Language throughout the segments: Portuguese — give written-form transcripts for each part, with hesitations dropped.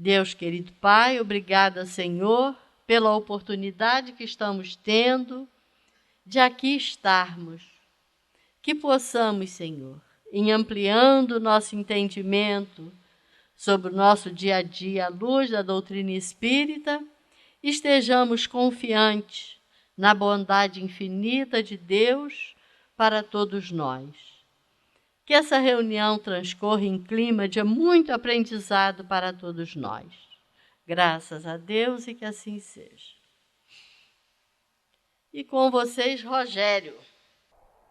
Deus querido Pai, obrigada, Senhor, pela oportunidade que estamos tendo de aqui estarmos. Que possamos, Senhor, em ampliando o nosso entendimento sobre o nosso dia a dia à luz da doutrina espírita, estejamos confiantes na bondade infinita de Deus para todos nós. Que essa reunião transcorra em clima de muito aprendizado para todos nós. Graças a Deus e que assim seja. E com vocês, Rogério.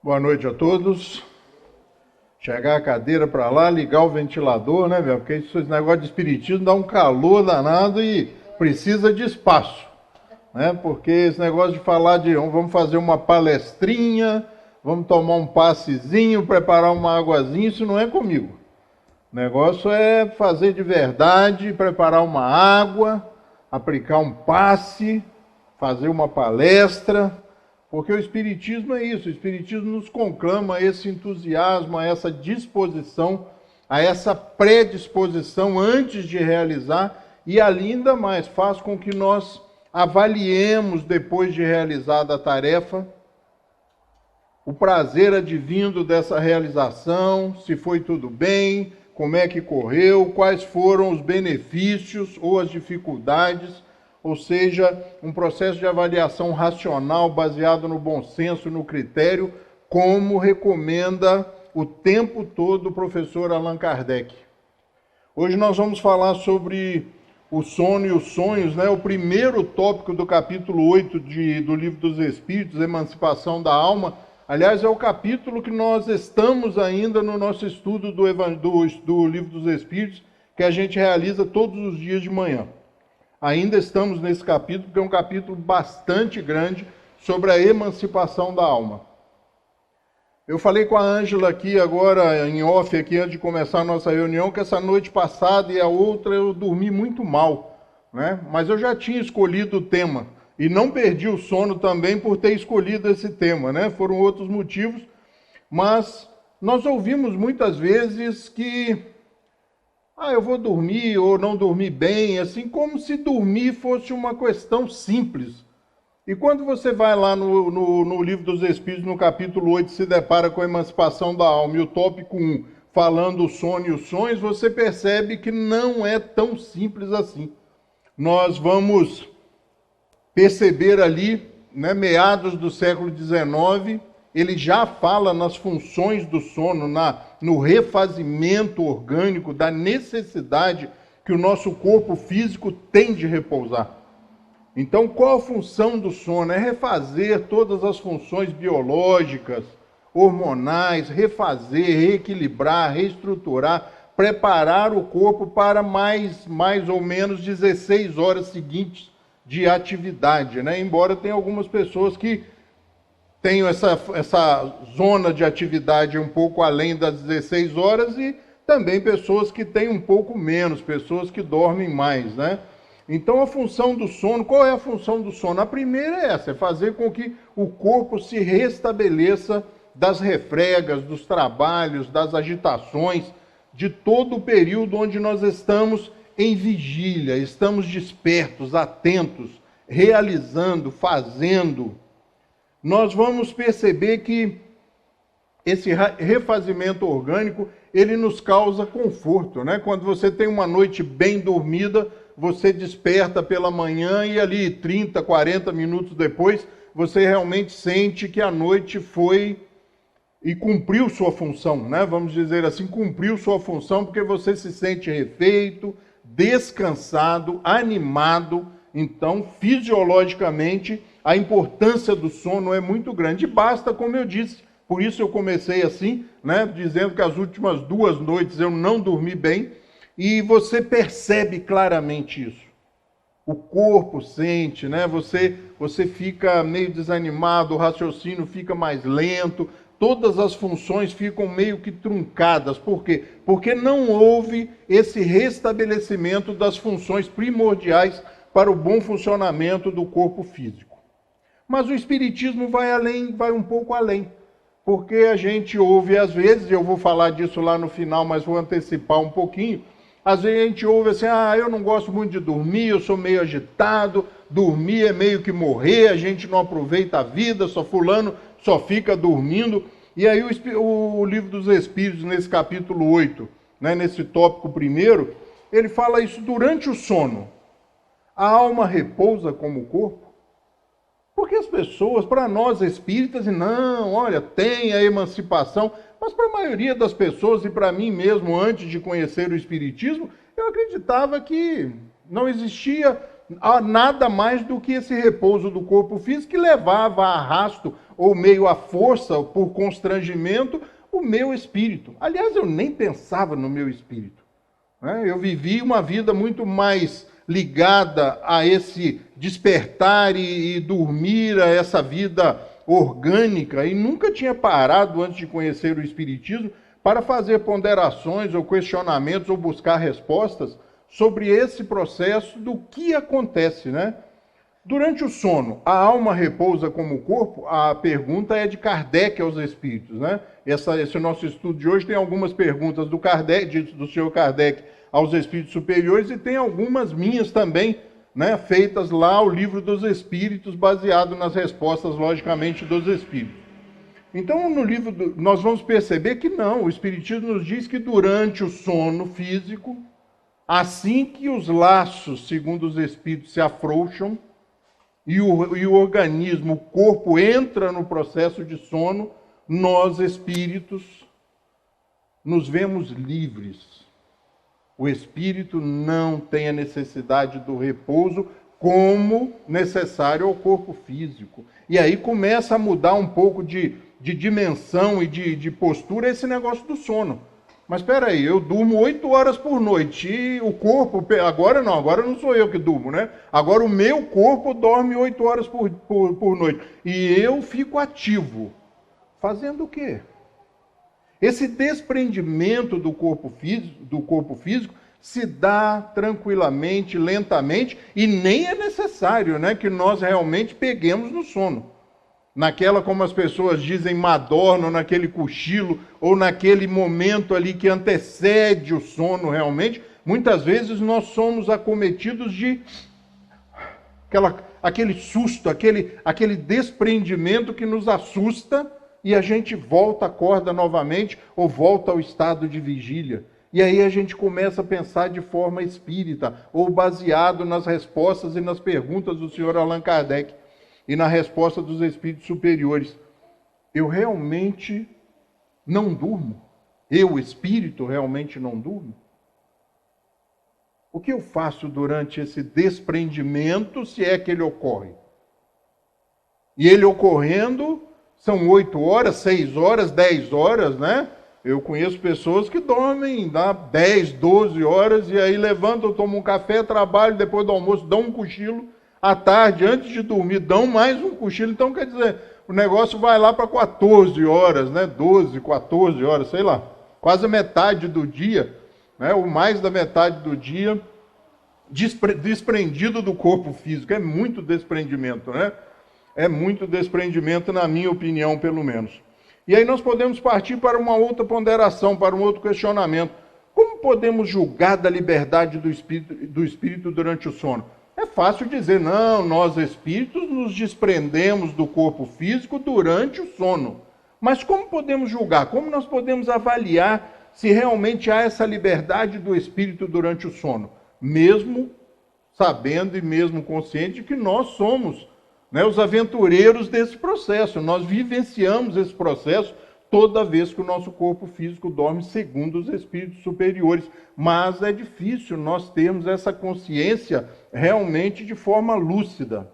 Boa noite a todos. Chegar a cadeira para lá, ligar o ventilador, né, meu? Porque esse negócio de espiritismo dá um calor danado e precisa de espaço, né? Porque esse negócio de falar de vamos fazer uma palestrinha, vamos tomar um passezinho, preparar uma águazinha, isso não é comigo. O negócio é fazer de verdade, preparar uma água, aplicar um passe, fazer uma palestra, porque o Espiritismo é isso, o Espiritismo nos conclama a esse entusiasmo, a essa disposição, a essa predisposição antes de realizar, e ainda mais faz com que nós avaliemos, depois de realizada a tarefa, o prazer advindo dessa realização, se foi tudo bem, como é que correu, quais foram os benefícios ou as dificuldades, ou seja, um processo de avaliação racional baseado no bom senso, no critério, como recomenda o tempo todo o professor Allan Kardec. Hoje nós vamos falar sobre o sono e os sonhos, né? O primeiro tópico do capítulo 8 do Livro dos Espíritos, Emancipação da Alma. Aliás, é o capítulo que nós estamos ainda no nosso estudo do Livro dos Espíritos, que a gente realiza todos os dias de manhã. Ainda estamos nesse capítulo, porque é um capítulo bastante grande sobre a emancipação da alma. Eu falei com a Ângela aqui agora, em off, aqui antes de começar a nossa reunião, que essa noite passada e a outra eu dormi muito mal, né? Mas eu já tinha escolhido o tema. E não perdi o sono também por ter escolhido esse tema, né? Foram outros motivos, mas nós ouvimos muitas vezes que eu vou dormir ou não dormir bem, assim como se dormir fosse uma questão simples. E quando você vai lá no Livro dos Espíritos, no capítulo 8, se depara com a emancipação da alma, e o tópico 1, falando o sono e os sonhos, você percebe que não é tão simples assim. Nós vamos perceber ali, né, meados do século XIX, ele já fala nas funções do sono, no refazimento orgânico, da necessidade que o nosso corpo físico tem de repousar. Então, qual a função do sono? É refazer todas as funções biológicas, hormonais, refazer, reequilibrar, reestruturar, preparar o corpo para mais ou menos 16 horas seguintes de atividade, né? Embora tenha algumas pessoas que tenham essa zona de atividade um pouco além das 16 horas e também pessoas que têm um pouco menos, pessoas que dormem mais, né? Então a função do sono, qual é a função do sono? A primeira é essa, é fazer com que o corpo se restabeleça das refregas, dos trabalhos, das agitações, de todo o período onde nós estamos em vigília, estamos despertos, atentos, realizando, fazendo. Nós vamos perceber que esse refazimento orgânico, ele nos causa conforto, né? Quando você tem uma noite bem dormida, você desperta pela manhã e ali 30, 40 minutos depois, você realmente sente que a noite foi e cumpriu sua função, né? Vamos dizer assim, cumpriu sua função, porque você se sente refeito, descansado, animado. Então, fisiologicamente, a importância do sono é muito grande. E basta, como eu disse, por isso eu comecei assim, né, dizendo que as últimas 2 noites eu não dormi bem, e você percebe claramente isso. O corpo sente, né? Você fica meio desanimado, o raciocínio fica mais lento, todas as funções ficam meio que truncadas. Por quê? Porque não houve esse restabelecimento das funções primordiais para o bom funcionamento do corpo físico. Mas o Espiritismo vai além, vai um pouco além. Porque a gente ouve às vezes, eu vou falar disso lá no final, mas vou antecipar um pouquinho, Às vezes a gente ouve assim, eu não gosto muito de dormir, eu sou meio agitado, dormir é meio que morrer, a gente não aproveita a vida, só fulano só fica dormindo. E aí o Livro dos Espíritos, nesse capítulo 8, né, nesse tópico primeiro, ele fala isso: durante o sono, a alma repousa como o corpo? Porque as pessoas, para nós espíritas, não, olha, tem a emancipação, mas para a maioria das pessoas, e para mim mesmo, antes de conhecer o espiritismo, eu acreditava que não existia nada mais do que esse repouso do corpo físico que levava a arrasto, ou meio à força, por constrangimento, o meu espírito. Aliás, eu nem pensava no meu espírito, né? Eu vivi uma vida muito mais ligada a esse despertar e dormir, a essa vida orgânica, e nunca tinha parado, antes de conhecer o espiritismo, para fazer ponderações ou questionamentos ou buscar respostas sobre esse processo do que acontece, né? Durante o sono, a alma repousa como o corpo? A pergunta é de Kardec aos espíritos, né? Esse nosso estudo de hoje tem algumas perguntas do senhor Kardec aos espíritos superiores, e tem algumas minhas também, né, feitas lá ao Livro dos Espíritos, baseado nas respostas, logicamente, dos espíritos. Então, no livro, nós vamos perceber que não, o Espiritismo nos diz que durante o sono físico, assim que os laços, segundo os espíritos, se afrouxam, e o organismo, o corpo, entra no processo de sono, nós, espíritos, nos vemos livres. O espírito não tem a necessidade do repouso como necessário ao corpo físico. E aí começa a mudar um pouco de dimensão e de postura esse negócio do sono. Mas espera aí, eu durmo 8 horas por noite e o corpo, agora não sou eu que durmo, né? Agora o meu corpo dorme 8 horas por noite. E eu fico ativo. Fazendo o quê? Esse desprendimento do corpo físico se dá tranquilamente, lentamente, e nem é necessário, né, que nós realmente peguemos no sono. Naquela, como as pessoas dizem, madorna, naquele cochilo, ou naquele momento ali que antecede o sono realmente, muitas vezes nós somos acometidos de aquele susto, aquele desprendimento que nos assusta, e a gente volta, acorda novamente, ou volta ao estado de vigília. E aí a gente começa a pensar de forma espírita, ou baseado nas respostas e nas perguntas do senhor Allan Kardec, e na resposta dos espíritos superiores. Eu realmente não durmo? Eu, espírito, realmente não durmo? O que eu faço durante esse desprendimento, se é que ele ocorre? E ele ocorrendo, são 8 horas, 6 horas, 10 horas, né? Eu conheço pessoas que dormem 10, 12 horas, e aí levantam, tomam um café, trabalham, depois do almoço dão um cochilo, à tarde, antes de dormir, dão mais um cochilo. Então, quer dizer, o negócio vai lá para 14 horas, né? 12, 14 horas, sei lá. Quase a metade do dia, né? Ou mais da metade do dia, desprendido do corpo físico. É muito desprendimento, né? É muito desprendimento, na minha opinião, pelo menos. E aí nós podemos partir para uma outra ponderação, para um outro questionamento. Como podemos julgar da liberdade do espírito durante o sono? É fácil dizer, não, nós espíritos nos desprendemos do corpo físico durante o sono. Mas como podemos julgar? Como nós podemos avaliar se realmente há essa liberdade do espírito durante o sono? Mesmo sabendo e mesmo consciente de que nós somos, né, os aventureiros desse processo. Nós vivenciamos esse processo toda vez que o nosso corpo físico dorme, segundo os espíritos superiores. Mas é difícil nós termos essa consciência realmente de forma lúcida.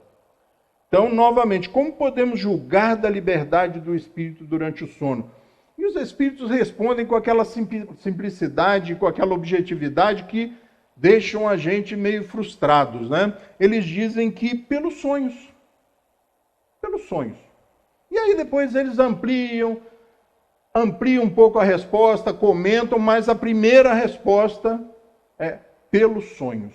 Então, novamente, como podemos julgar da liberdade do espírito durante o sono? E os espíritos respondem com aquela simplicidade, com aquela objetividade que deixam a gente meio frustrados, né? Eles dizem que pelos sonhos. Pelos sonhos. E aí depois eles ampliam um pouco a resposta, comentam, mas a primeira resposta é pelos sonhos.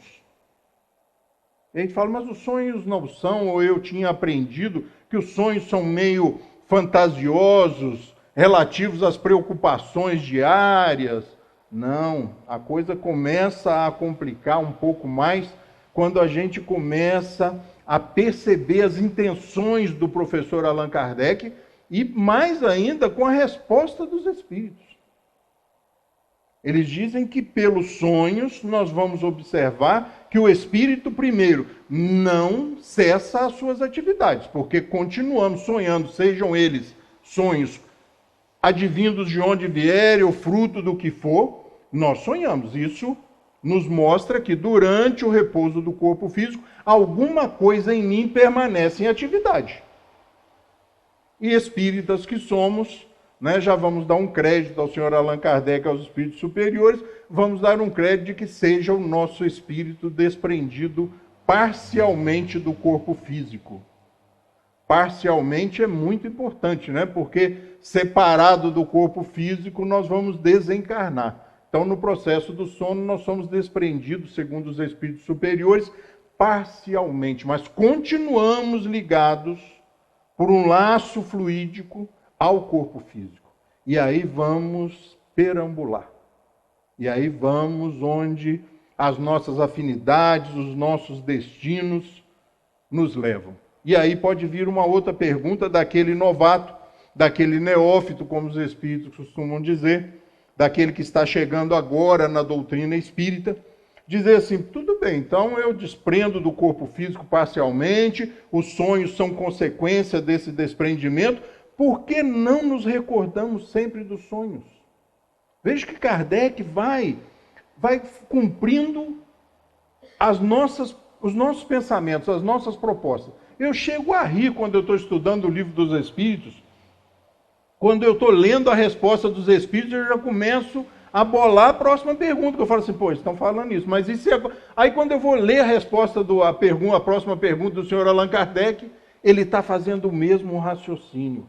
E a gente fala, mas os sonhos não são, ou eu tinha aprendido que os sonhos são meio fantasiosos, relativos às preocupações diárias, Não, a coisa começa a complicar um pouco mais quando a gente começa a perceber as intenções do professor Allan Kardec e mais ainda com a resposta dos espíritos. Eles dizem que pelos sonhos nós vamos observar que o espírito, primeiro, não cessa as suas atividades, porque continuamos sonhando, sejam eles sonhos advindos de onde vierem ou fruto do que for, nós sonhamos. Isso nos mostra que durante o repouso do corpo físico, alguma coisa em mim permanece em atividade. E espíritas que somos, já vamos dar um crédito ao senhor Allan Kardec, aos espíritos superiores, vamos dar um crédito de que seja o nosso espírito desprendido parcialmente do corpo físico. Parcialmente é muito importante, porque separado do corpo físico nós vamos desencarnar. Então, no processo do sono, nós somos desprendidos, segundo os espíritos superiores, parcialmente, mas continuamos ligados por um laço fluídico ao corpo físico. E aí vamos perambular. E aí vamos onde as nossas afinidades, os nossos destinos nos levam. E aí pode vir uma outra pergunta daquele novato, daquele neófito, como os espíritos costumam dizer, daquele que está chegando agora na doutrina espírita, dizer assim, tudo bem, então eu desprendo do corpo físico parcialmente, os sonhos são consequência desse desprendimento, por que não nos recordamos sempre dos sonhos? Veja que Kardec vai cumprindo os nossos pensamentos, as nossas propostas. Eu chego a rir quando eu estou estudando o Livro dos Espíritos, quando eu estou lendo a resposta dos Espíritos, eu já começo a bolar a próxima pergunta, que eu falo assim, pô, eles estão falando isso, mas isso é... Aí quando eu vou ler a resposta, a próxima pergunta do senhor Allan Kardec, ele está fazendo o mesmo raciocínio.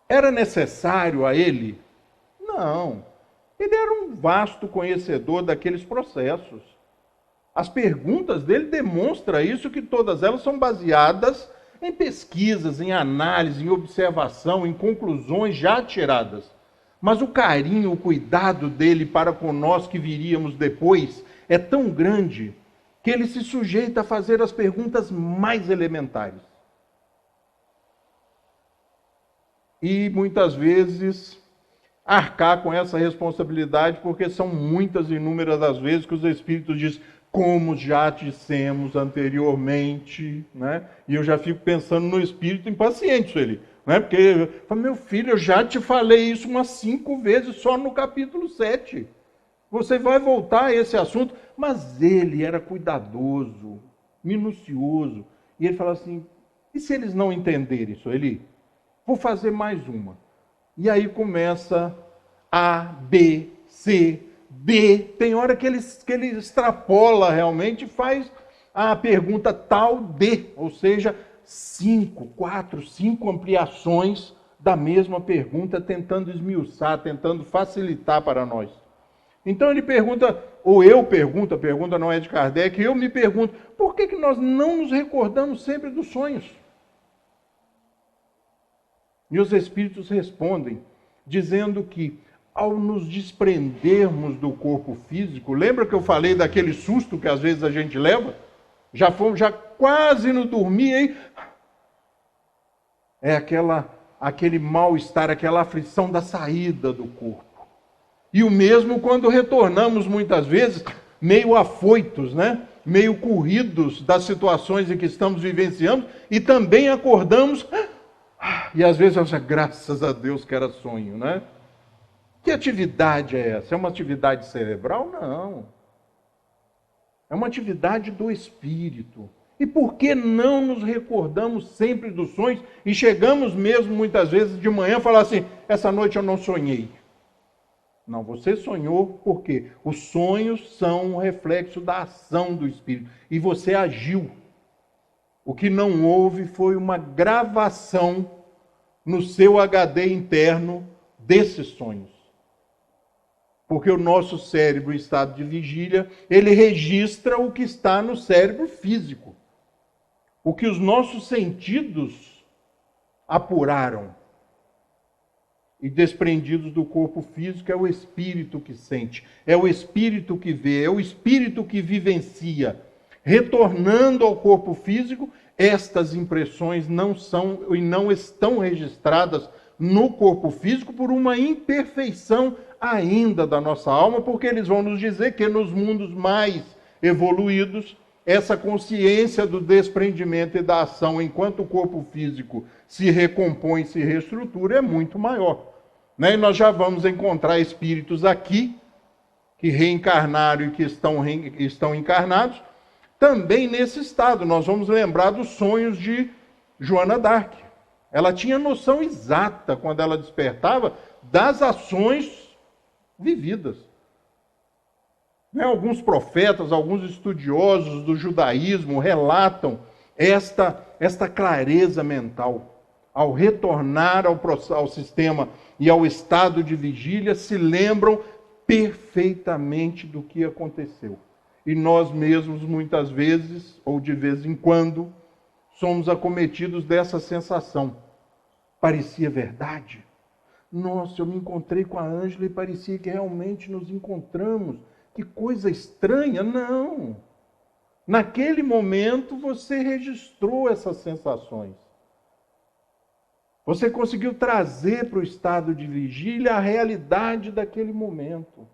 Era necessário a ele? Não. Ele era um vasto conhecedor daqueles processos. As perguntas dele demonstram isso, que todas elas são baseadas em pesquisas, em análise, em observação, em conclusões já tiradas. Mas o carinho, o cuidado dele para com nós que viríamos depois é tão grande que ele se sujeita a fazer as perguntas mais elementares. E muitas vezes arcar com essa responsabilidade, porque são muitas, inúmeras as vezes que os espíritos dizem, como já dissemos anteriormente, E eu já fico pensando no espírito impaciente, ele, Porque, meu filho, eu já te falei isso umas 5 vezes só no capítulo 7. Você vai voltar a esse assunto, mas ele era cuidadoso, minucioso, e ele fala assim, e se eles não entenderem isso, ele, vou fazer mais uma. E aí começa A, B, C, D, tem hora que ele extrapola realmente e faz a pergunta tal D, ou seja, 4, 5 ampliações da mesma pergunta, tentando esmiuçar, tentando facilitar para nós. Então ele pergunta, ou eu pergunto, a pergunta não é de Kardec, eu me pergunto, por que nós não nos recordamos sempre dos sonhos? E os espíritos respondem, dizendo que ao nos desprendermos do corpo físico, lembra que eu falei daquele susto que às vezes a gente leva? Já quase no dormir, aí é aquele mal-estar, aquela aflição da saída do corpo. E o mesmo quando retornamos muitas vezes, meio afoitos, meio corridos das situações em que estamos vivenciando, e também acordamos, e às vezes eu graças a Deus que era sonho, Que atividade é essa? É uma atividade cerebral? Não. É uma atividade do espírito. E por que não nos recordamos sempre dos sonhos e chegamos mesmo muitas vezes de manhã a falar assim, essa noite eu não sonhei. Não, você sonhou por quê? Os sonhos são um reflexo da ação do espírito. E você agiu. O que não houve foi uma gravação no seu HD interno desses sonhos. Porque o nosso cérebro, em estado de vigília, ele registra o que está no cérebro físico. O que os nossos sentidos apuraram. e desprendidos do corpo físico, é o espírito que sente, é o espírito que vê, é o espírito que vivencia. Retornando ao corpo físico, estas impressões não são e não estão registradas no corpo físico por uma imperfeição ainda da nossa alma, porque eles vão nos dizer que nos mundos mais evoluídos, essa consciência do desprendimento e da ação, enquanto o corpo físico se recompõe, se reestrutura, é muito maior. Né? E nós já vamos encontrar espíritos aqui, que reencarnaram e que estão encarnados, também nesse estado. Nós vamos lembrar dos sonhos de Joana d'Arc. Ela tinha noção exata, quando ela despertava, das ações vividas. Né? Alguns profetas, alguns estudiosos do judaísmo relatam esta clareza mental. Ao retornar ao sistema e ao estado de vigília, se lembram perfeitamente do que aconteceu. E nós mesmos, muitas vezes, ou de vez em quando, somos acometidos dessa sensação. Parecia verdade. Nossa, eu me encontrei com a Ângela e parecia que realmente nos encontramos. Que coisa estranha. Não. Naquele momento você registrou essas sensações. Você conseguiu trazer para o estado de vigília a realidade daquele momento.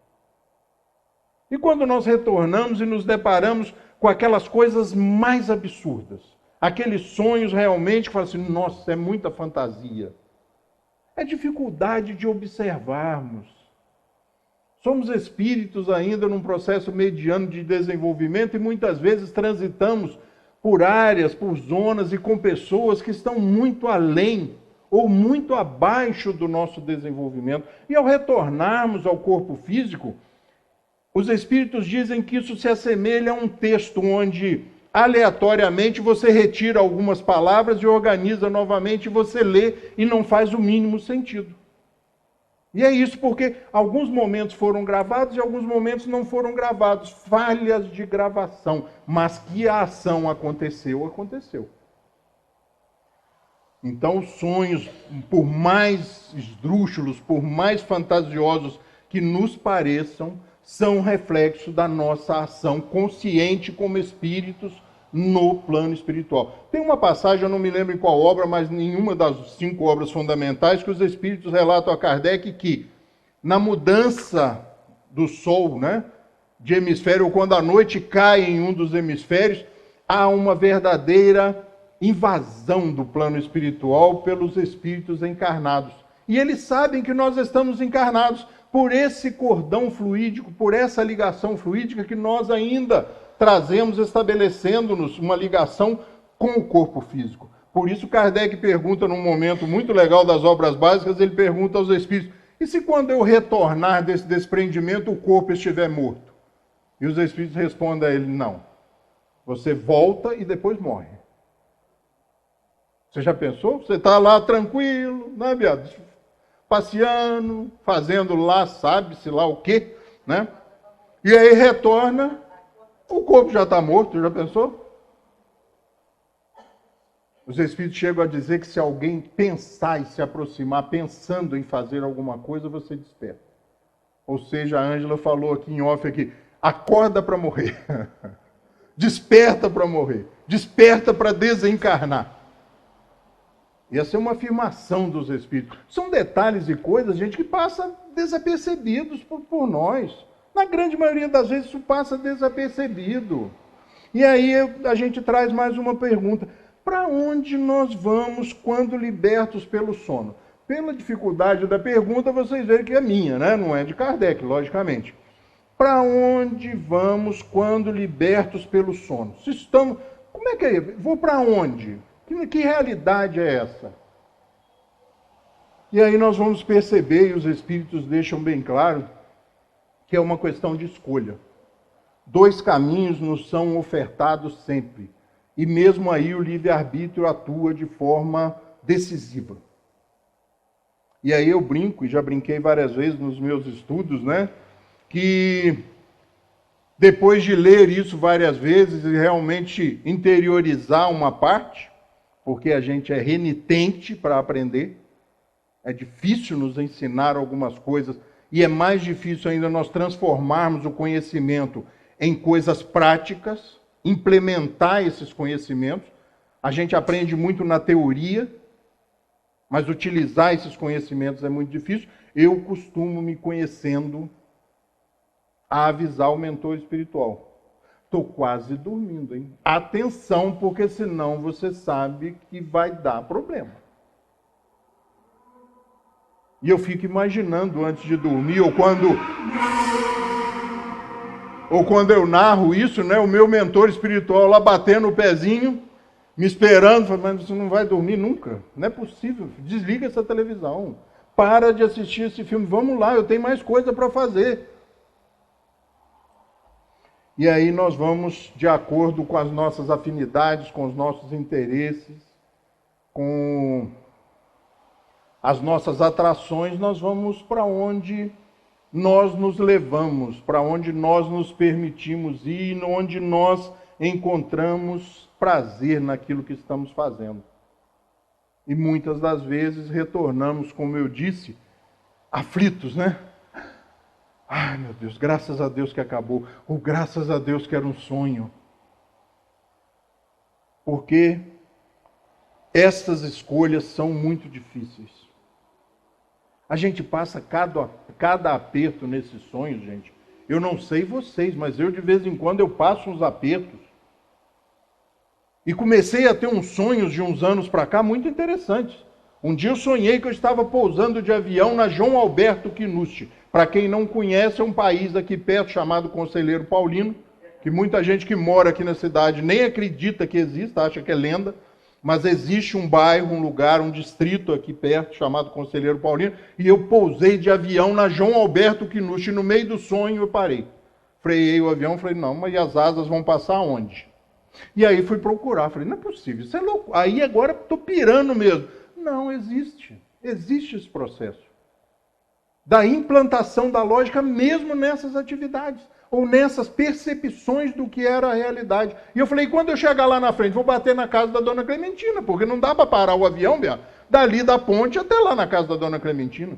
E quando nós retornamos e nos deparamos com aquelas coisas mais absurdas, aqueles sonhos realmente que falam assim, nossa, é muita fantasia. É dificuldade de observarmos. Somos espíritos ainda num processo mediano de desenvolvimento e muitas vezes transitamos por áreas, por zonas e com pessoas que estão muito além ou muito abaixo do nosso desenvolvimento. E ao retornarmos ao corpo físico, os espíritos dizem que isso se assemelha a um texto onde, aleatoriamente, você retira algumas palavras e organiza novamente, você lê e não faz o mínimo sentido. E é isso porque alguns momentos foram gravados e alguns momentos não foram gravados, falhas de gravação, mas que a ação aconteceu, aconteceu. Então, os sonhos, por mais esdrúxulos, por mais fantasiosos que nos pareçam, são reflexo da nossa ação consciente como espíritos no plano espiritual. Tem uma passagem, eu não me lembro em qual obra, mas nenhuma das 5 obras fundamentais, que os espíritos relatam a Kardec que, na mudança do Sol, né, de hemisfério, ou quando a noite cai em um dos hemisférios, há uma verdadeira invasão do plano espiritual pelos espíritos encarnados. E eles sabem que nós estamos encarnados por esse cordão fluídico, por essa ligação fluídica que nós ainda trazemos, estabelecendo-nos uma ligação com o corpo físico. Por isso Kardec pergunta, num momento muito legal das obras básicas, ele pergunta aos espíritos, e se quando eu retornar desse desprendimento o corpo estiver morto? E os espíritos respondem a ele, não. Você volta e depois morre. Você já pensou? Você está lá tranquilo, né, viado? Passeando, fazendo lá, sabe-se lá o quê, né? E aí retorna, o corpo já está morto, já pensou? Os espíritos chegam a dizer que se alguém pensar e se aproximar, pensando em fazer alguma coisa, você desperta. Ou seja, a Ângela falou aqui em off aqui, acorda para morrer, desperta para morrer, desperta para desencarnar. Essa é uma afirmação dos espíritos. São detalhes e coisas, gente, que passa desapercebidos por nós. Na grande maioria das vezes isso passa desapercebido. E aí a gente traz mais uma pergunta. Para onde nós vamos quando libertos pelo sono? Pela dificuldade da pergunta, vocês veem que é minha, né? Não é de Kardec, logicamente. Para onde vamos quando libertos pelo sono? Se estamos... Como é que é? Vou para onde? Que realidade é essa? E aí nós vamos perceber, e os espíritos deixam bem claro, que é uma questão de escolha. 2 caminhos nos são ofertados sempre. E mesmo aí o livre-arbítrio atua de forma decisiva. E aí eu brinco, e já brinquei várias vezes nos meus estudos, né? Que depois de ler isso várias vezes e realmente interiorizar uma parte, porque a gente é renitente para aprender, É difícil nos ensinar algumas coisas e é mais difícil ainda nós transformarmos o conhecimento em coisas práticas, implementar esses conhecimentos. A gente aprende muito na teoria, mas utilizar esses conhecimentos é muito difícil. Eu costumo, me conhecendo, a avisar o mentor espiritual. Estou quase dormindo, hein? Atenção, porque senão você sabe que vai dar problema. E eu fico imaginando antes de dormir, ou quando eu narro isso, né, o meu mentor espiritual lá batendo o pezinho, me esperando, falando, mas você não vai dormir nunca. Não é possível. Desliga essa televisão. Para de assistir esse filme. Vamos lá, eu tenho mais coisa para fazer. E aí nós vamos, de acordo com as nossas afinidades, com os nossos interesses, com as nossas atrações, nós vamos para onde nós nos levamos, para onde nós nos permitimos ir, onde nós encontramos prazer naquilo que estamos fazendo. E muitas das vezes retornamos, como eu disse, aflitos, né? Ai, meu Deus, graças a Deus que acabou. Ou graças a Deus que era um sonho. Porque estas escolhas são muito difíceis. A gente passa cada aperto nesses sonhos, gente. Eu não sei vocês, mas eu de vez em quando eu passo uns apertos. E comecei a ter uns sonhos de uns anos para cá muito interessantes. Um dia eu sonhei que eu estava pousando de avião na João Alberto Quinucci. Para quem não conhece, é um país aqui perto chamado Conselheiro Paulino, que muita gente que mora aqui na cidade nem acredita que exista, acha que é lenda, mas existe um bairro, um lugar, um distrito aqui perto chamado Conselheiro Paulino, e eu pousei de avião na João Alberto Quinucci. No meio do sonho eu parei. Freiei o avião, falei, não, mas as asas vão passar onde? E aí fui procurar, falei, não é possível, isso é louco. Aí agora estou pirando mesmo. Não, existe esse processo da implantação da lógica mesmo nessas atividades, ou nessas percepções do que era a realidade. E eu falei, quando eu chegar lá na frente, vou bater na casa da dona Clementina, porque não dá para parar o avião, dali da ponte até lá na casa da dona Clementina.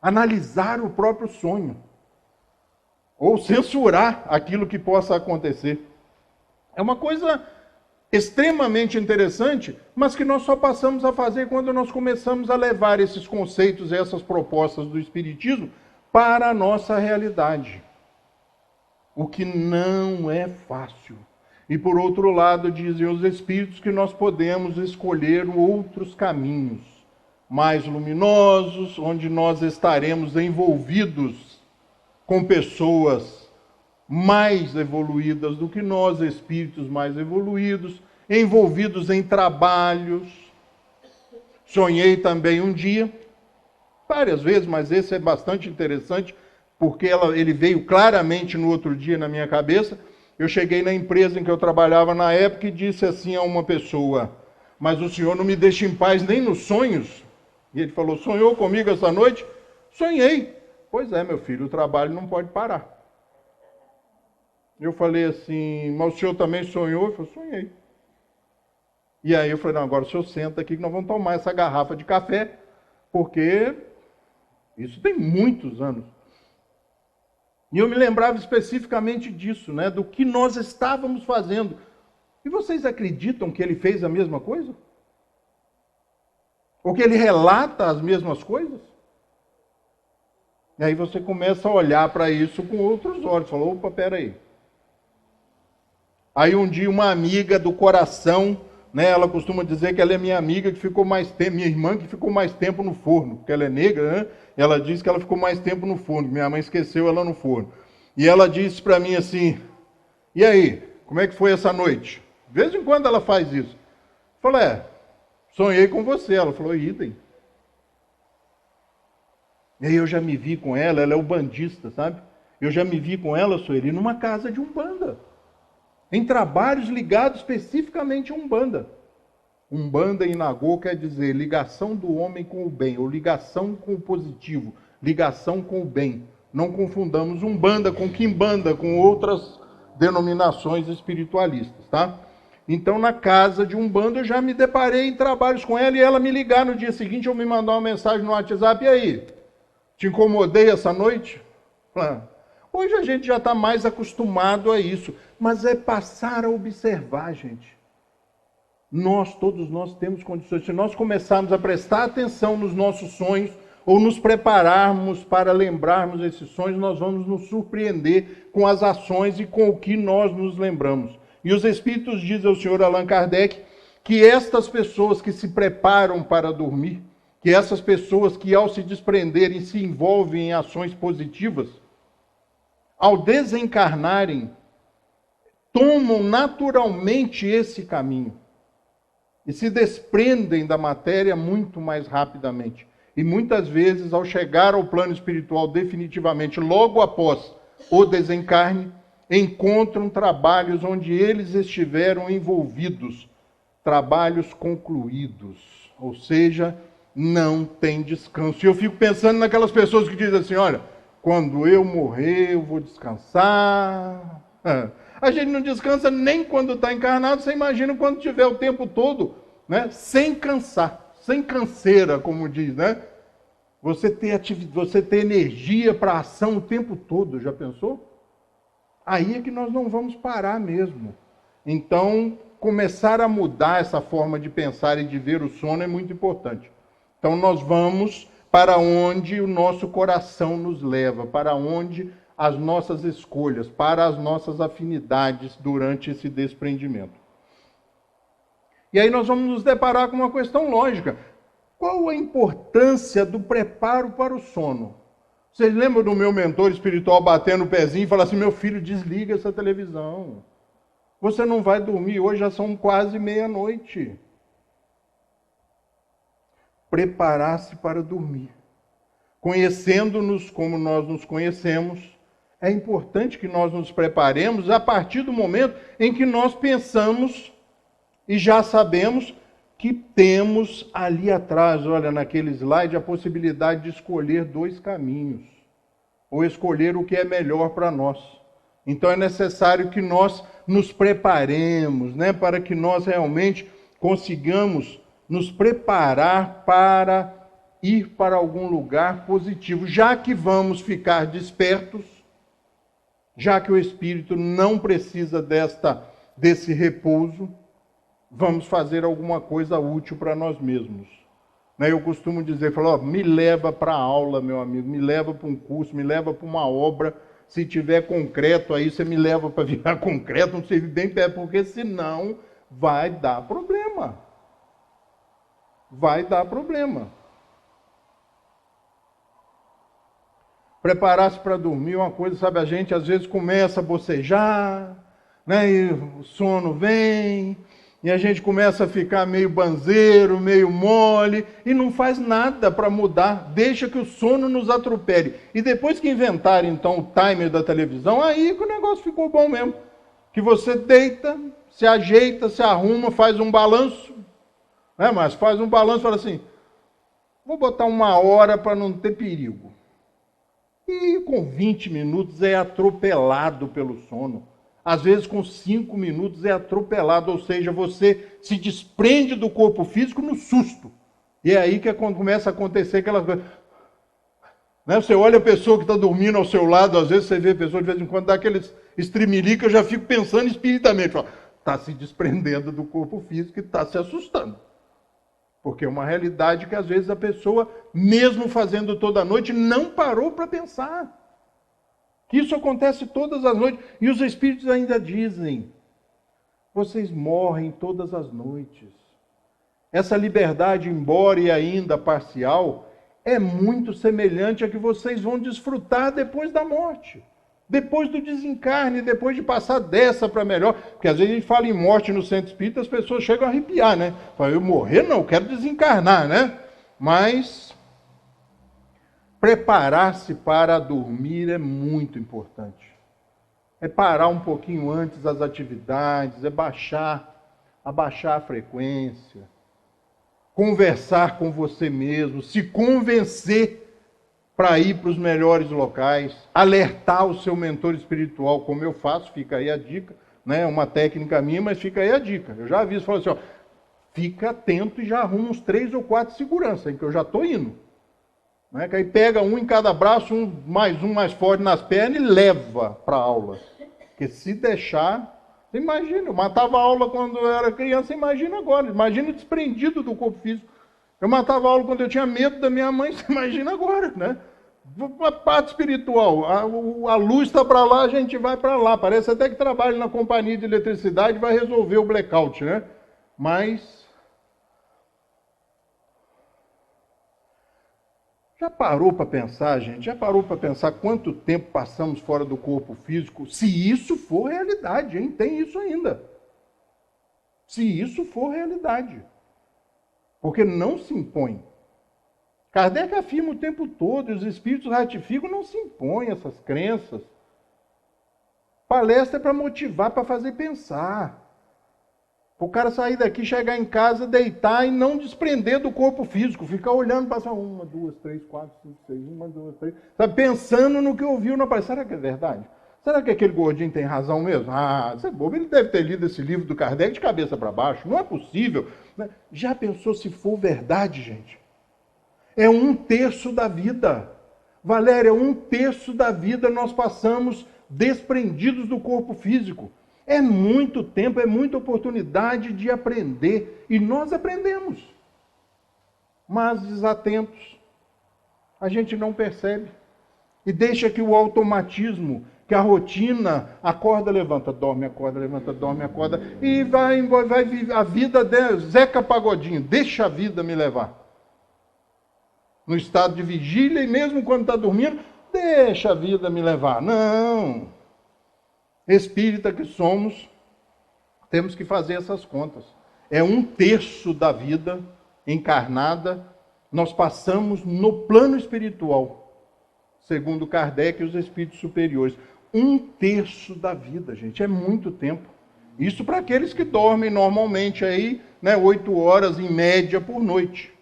Analisar o próprio sonho, ou censurar aquilo que possa acontecer. É uma coisa extremamente interessante, mas que nós só passamos a fazer quando nós começamos a levar esses conceitos, essas propostas do Espiritismo para a nossa realidade. O que não é fácil. E por outro lado, dizem os Espíritos que nós podemos escolher outros caminhos mais luminosos, onde nós estaremos envolvidos com pessoas mais evoluídas do que nós, espíritos mais evoluídos, envolvidos em trabalhos. Sonhei também um dia, várias vezes, mas esse é bastante interessante, porque ele veio claramente no outro dia na minha cabeça. Eu cheguei na empresa em que eu trabalhava na época e disse assim a uma pessoa, mas o senhor não me deixa em paz nem nos sonhos? E ele falou, sonhou comigo essa noite? Sonhei. Pois é, meu filho, o trabalho não pode parar. Eu falei assim, mas o senhor também sonhou? Ele falou, sonhei. E aí eu falei, não, agora o senhor senta aqui que nós vamos tomar essa garrafa de café, porque isso tem muitos anos. E eu me lembrava especificamente disso, né, do que nós estávamos fazendo. E vocês acreditam que ele fez a mesma coisa? Ou que ele relata as mesmas coisas? E aí você começa a olhar para isso com outros olhos. Falou, opa, peraí. Aí um dia uma amiga do coração, né, ela costuma dizer que ela é minha amiga que ficou mais tempo, minha irmã que ficou mais tempo no forno, porque ela é negra, né? Ela diz que ela ficou mais tempo no forno, minha mãe esqueceu ela no forno. E ela disse para mim assim, e aí, como é que foi essa noite? De vez em quando ela faz isso. Eu falei, sonhei com você. Ela falou, idem. E aí eu já me vi com ela é ubandista, sabe? Eu já me vi com ela, Sueli, numa casa de Umbanda. Em trabalhos ligados especificamente a Umbanda. Umbanda em Nagô quer dizer ligação do homem com o bem, ou ligação com o positivo, ligação com o bem. Não confundamos Umbanda com Quimbanda, com outras denominações espiritualistas, tá? Então, na casa de Umbanda, eu já me deparei em trabalhos com ela e ela me ligar no dia seguinte ou me mandar uma mensagem no WhatsApp. E aí, te incomodei essa noite? Hoje a gente já está mais acostumado a isso, mas é passar a observar, gente. Todos nós temos condições. Se nós começarmos a prestar atenção nos nossos sonhos, ou nos prepararmos para lembrarmos esses sonhos, nós vamos nos surpreender com as ações e com o que nós nos lembramos. E os Espíritos dizem ao senhor Allan Kardec que estas pessoas que se preparam para dormir, que essas pessoas que ao se desprenderem se envolvem em ações positivas, ao desencarnarem, tomam naturalmente esse caminho e se desprendem da matéria muito mais rapidamente. E muitas vezes, ao chegar ao plano espiritual definitivamente, logo após o desencarne, encontram trabalhos onde eles estiveram envolvidos, trabalhos concluídos, ou seja, não tem descanso. E eu fico pensando naquelas pessoas que dizem assim, olha, quando eu morrer, eu vou descansar. A gente não descansa nem quando está encarnado, você imagina quando tiver o tempo todo, né, sem cansar, sem canseira, como diz, né? Você ter energia para ação o tempo todo, já pensou? Aí é que nós não vamos parar mesmo. Então, começar a mudar essa forma de pensar e de ver o sono é muito importante. Então, nós vamos para onde o nosso coração nos leva, para onde as nossas escolhas, para as nossas afinidades durante esse desprendimento. E aí nós vamos nos deparar com uma questão lógica. Qual a importância do preparo para o sono? Vocês lembram do meu mentor espiritual batendo o pezinho e falar assim, meu filho, desliga essa televisão. Você não vai dormir, hoje já são quase meia-noite. Preparar-se para dormir. Conhecendo-nos como nós nos conhecemos, é importante que nós nos preparemos a partir do momento em que nós pensamos e já sabemos que temos ali atrás, olha, naquele slide, a possibilidade de escolher 2 caminhos, ou escolher o que é melhor para nós. Então é necessário que nós nos preparemos, né, para que nós realmente consigamos nos preparar para ir para algum lugar positivo, já que vamos ficar despertos, já que o espírito não precisa desse repouso, vamos fazer alguma coisa útil para nós mesmos. Eu costumo dizer, me leva para a aula, meu amigo, me leva para um curso, me leva para uma obra, se tiver concreto aí, você me leva para virar concreto, não serve bem perto, porque senão vai dar problema. Vai dar problema. Preparar-se para dormir é uma coisa, sabe, a gente às vezes começa a bocejar, né, e o sono vem, e a gente começa a ficar meio banzeiro, meio mole, e não faz nada para mudar, deixa que o sono nos atropele. E depois que inventaram, então, o timer da televisão, aí que o negócio ficou bom mesmo. Que você deita, se ajeita, se arruma, faz um balanço, né, mas faz um balanço e fala assim, vou botar 1 hora para não ter perigo. E com 20 minutos é atropelado pelo sono. Às vezes com 5 minutos é atropelado, ou seja, você se desprende do corpo físico no susto. E é aí que começa a acontecer aquelas coisas. Né? Você olha a pessoa que está dormindo ao seu lado, às vezes você vê a pessoa de vez em quando dá aqueles estremelique, eu já fico pensando espiritamente, está se desprendendo do corpo físico e está se assustando. Porque é uma realidade que às vezes a pessoa, mesmo fazendo toda a noite, não parou para pensar. Que isso acontece todas as noites. E os espíritos ainda dizem, vocês morrem todas as noites. Essa liberdade, embora ainda parcial, é muito semelhante a que vocês vão desfrutar depois da morte. Depois do desencarne, depois de passar dessa para melhor. Porque às vezes a gente fala em morte no centro espírita, as pessoas chegam a arrepiar, né? Fala, eu morrer não, eu quero desencarnar, né? Mas preparar-se para dormir é muito importante. É parar um pouquinho antes as atividades, é abaixar a frequência, conversar com você mesmo, se convencer para ir para os melhores locais, alertar o seu mentor espiritual, como eu faço, fica aí a dica, né? Uma técnica minha, mas fica aí a dica. Eu já aviso, falo assim, ó, fica atento e já arruma uns 3 ou 4 seguranças, que eu já estou indo. Né? Que aí pega um em cada braço, um mais forte nas pernas e leva para a aula. Porque se deixar, você imagina, eu matava a aula quando eu era criança, imagina agora, imagina desprendido do corpo físico. Eu matava a aula quando eu tinha medo da minha mãe, você imagina agora, né? A parte espiritual, a luz está para lá, a gente vai para lá. Parece até que trabalha na companhia de eletricidade e vai resolver o blackout, né? Mas já parou para pensar, gente? Já parou para pensar quanto tempo passamos fora do corpo físico? Se isso for realidade, hein? Tem isso ainda. Se isso for realidade. Porque não se impõe. Kardec afirma o tempo todo, e os espíritos ratificam, não se impõem essas crenças. Palestra é para motivar, para fazer pensar. O cara sair daqui, chegar em casa, deitar e não desprender do corpo físico. Ficar olhando, passar 1, 2, 3, 4, 5, 6, 1, 2, 3. Sabe, pensando no que ouviu na palestra. Será que é verdade? Será que aquele gordinho tem razão mesmo? Ah, isso é bobo. Ele deve ter lido esse livro do Kardec de cabeça para baixo. Não é possível. Já pensou se for verdade, gente? É 1/3 da vida. Valéria, 1/3 da vida nós passamos desprendidos do corpo físico. É muito tempo, é muita oportunidade de aprender. E nós aprendemos. Mas desatentos. A gente não percebe. E deixa que o automatismo, que a rotina, acorda, levanta, dorme, acorda, levanta, dorme, acorda. E vai a vida dela, Zeca Pagodinho, deixa a vida me levar. No estado de vigília, e mesmo quando está dormindo, deixa a vida me levar. Não. Espírita que somos, temos que fazer essas contas. É 1/3 da vida encarnada, nós passamos no plano espiritual, segundo Kardec e os espíritos superiores. 1/3 da vida, gente, é muito tempo. Isso para aqueles que dormem normalmente aí, né, 8 horas em média por noite.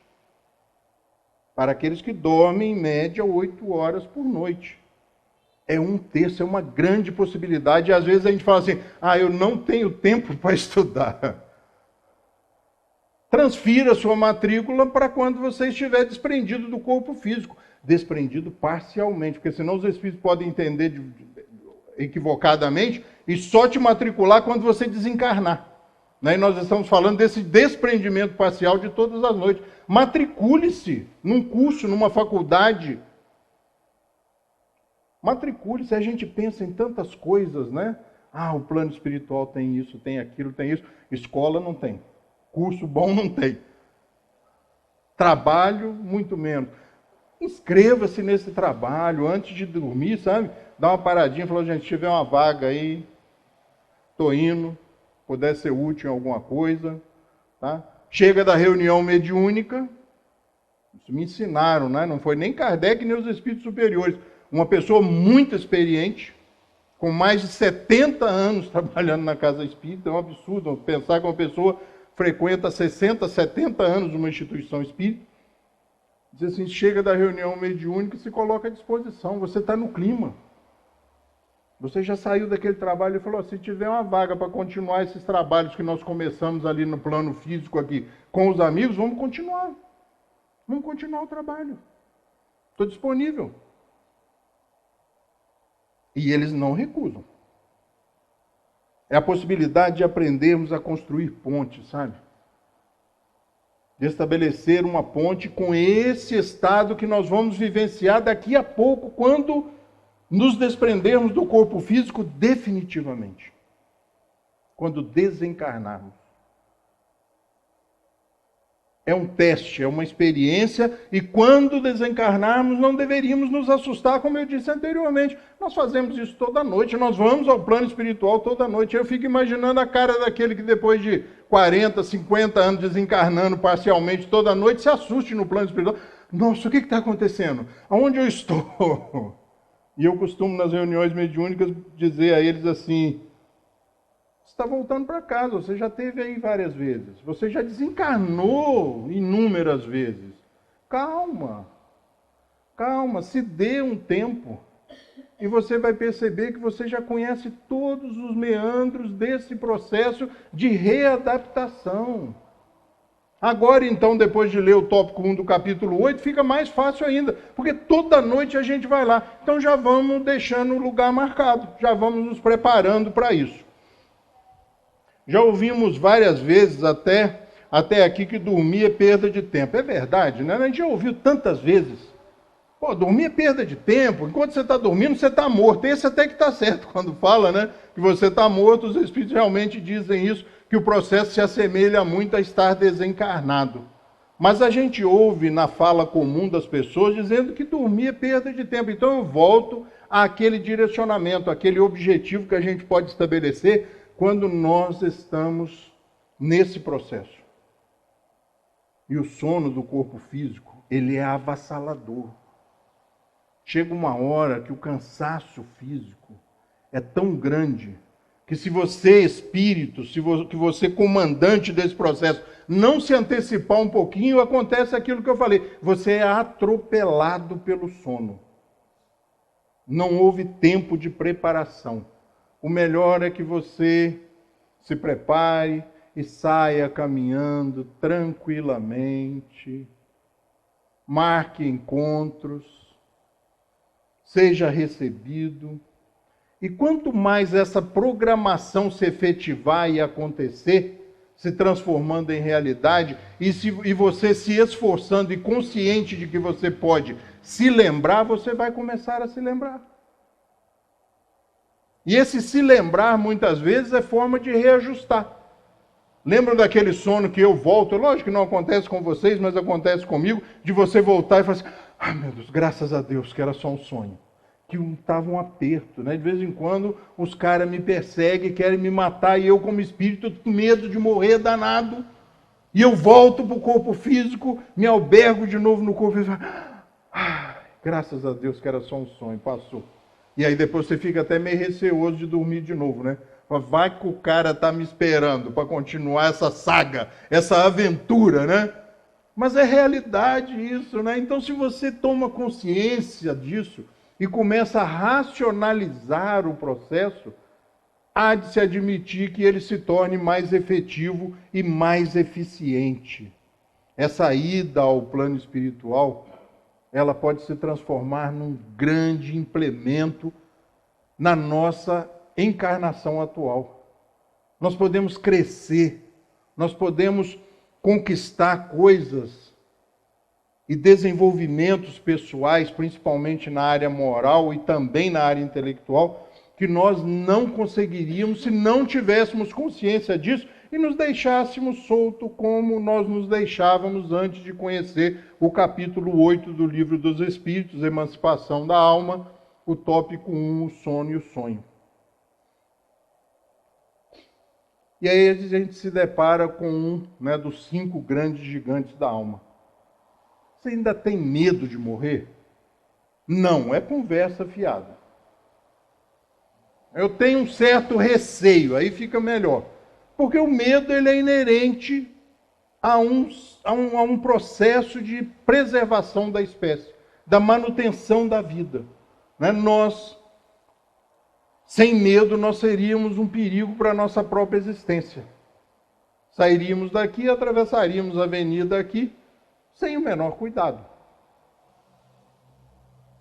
Para aqueles que dormem, em média, 8 horas por noite. É 1/3, é uma grande possibilidade. E às vezes a gente fala assim, eu não tenho tempo para estudar. Transfira sua matrícula para quando você estiver desprendido do corpo físico. Desprendido parcialmente, porque senão os espíritos podem entender equivocadamente e só te matricular quando você desencarnar. E nós estamos falando desse desprendimento parcial de todas as noites. Matricule-se num curso, numa faculdade. Matricule-se. A gente pensa em tantas coisas, né? O plano espiritual tem isso, tem aquilo, tem isso. Escola não tem. Curso bom não tem. Trabalho, muito menos. Inscreva-se nesse trabalho antes de dormir, sabe? Dá uma paradinha, falou, gente, se tiver uma vaga aí, tô indo. Puder ser útil em alguma coisa, tá? Chega da reunião mediúnica, isso me ensinaram, né? Não foi nem Kardec nem os espíritos superiores. Uma pessoa muito experiente, com mais de 70 anos trabalhando na casa espírita, é um absurdo pensar que uma pessoa frequenta 60, 70 anos numa instituição espírita. Diz assim, chega da reunião mediúnica e se coloca à disposição, você está no clima. Você já saiu daquele trabalho e falou, se tiver uma vaga para continuar esses trabalhos que nós começamos ali no plano físico aqui com os amigos, vamos continuar. Vamos continuar o trabalho. Estou disponível. E eles não recusam. É a possibilidade de aprendermos a construir pontes, sabe? De estabelecer uma ponte com esse estado que nós vamos vivenciar daqui a pouco, quando nos desprendermos do corpo físico definitivamente. Quando desencarnarmos. É um teste, é uma experiência, e quando desencarnarmos não deveríamos nos assustar, como eu disse anteriormente. Nós fazemos isso toda noite, nós vamos ao plano espiritual toda noite. Eu fico imaginando a cara daquele que depois de 40, 50 anos desencarnando parcialmente toda noite, se assuste no plano espiritual. Nossa, o que está acontecendo? Aonde eu estou? E eu costumo, nas reuniões mediúnicas, dizer a eles assim, você está voltando para casa, você já esteve aí várias vezes, você já desencarnou inúmeras vezes. Calma, calma, se dê um tempo. e você vai perceber que você já conhece todos os meandros desse processo de readaptação. Agora, então, depois de ler o tópico 1 do capítulo 8, fica mais fácil ainda, porque toda noite a gente vai lá. Então já vamos deixando o lugar marcado, já vamos nos preparando para isso. Já ouvimos várias vezes até aqui que dormir é perda de tempo. É verdade, né? A gente já ouviu tantas vezes. Pô, dormir é perda de tempo. Enquanto você está dormindo, você está morto. Esse até que está certo quando fala, né? Que você está morto, os Espíritos realmente dizem isso, que o processo se assemelha muito a estar desencarnado. Mas a gente ouve na fala comum das pessoas dizendo que dormir é perda de tempo. Então eu volto àquele direcionamento, àquele objetivo que a gente pode estabelecer quando nós estamos nesse processo. E o sono do corpo físico, ele é avassalador. Chega uma hora que o cansaço físico é tão grande que se você, espírito, que você, comandante desse processo, não se antecipar um pouquinho, acontece aquilo que eu falei. Você é atropelado pelo sono. Não houve tempo de preparação. O melhor é que você se prepare e saia caminhando tranquilamente. Marque encontros. Seja recebido. E quanto mais essa programação se efetivar e acontecer, se transformando em realidade, e você se esforçando e consciente de que você pode se lembrar, você vai começar a se lembrar. E esse se lembrar, muitas vezes, é forma de reajustar. Lembra daquele sono que eu volto? Lógico que não acontece com vocês, mas acontece comigo, de você voltar e falar assim, ai meu Deus, graças a Deus que era só um sonho. Que estava um aperto, né? De vez em quando os caras me perseguem, querem me matar, e eu como espírito com medo de morrer danado. E eu volto para o corpo físico, me albergo de novo no corpo físico. Graças a Deus que era só um sonho, passou. E aí depois você fica até meio receoso de dormir de novo, né? Vai que o cara está me esperando para continuar essa saga, essa aventura, né? Mas é realidade isso, né? Então se você toma consciência disso e começa a racionalizar o processo, há de se admitir que ele se torne mais efetivo e mais eficiente. Essa ida ao plano espiritual, ela pode se transformar num grande implemento na nossa encarnação atual. Nós podemos crescer, nós podemos conquistar coisas e desenvolvimentos pessoais, principalmente na área moral e também na área intelectual, que nós não conseguiríamos se não tivéssemos consciência disso e nos deixássemos soltos como nós nos deixávamos antes de conhecer o capítulo 8 do Livro dos Espíritos, Emancipação da Alma, o tópico 1, o sono e o sonho. E aí a gente se depara com um, né, dos 5 grandes gigantes da alma. Você ainda tem medo de morrer? Não, é conversa fiada. Eu tenho um certo receio, aí fica melhor. Porque o medo ele é inerente a um processo de preservação da espécie, da manutenção da vida. Né? Nós, sem medo, nós seríamos um perigo para a nossa própria existência. Sairíamos daqui, atravessaríamos a avenida aqui, sem o menor cuidado.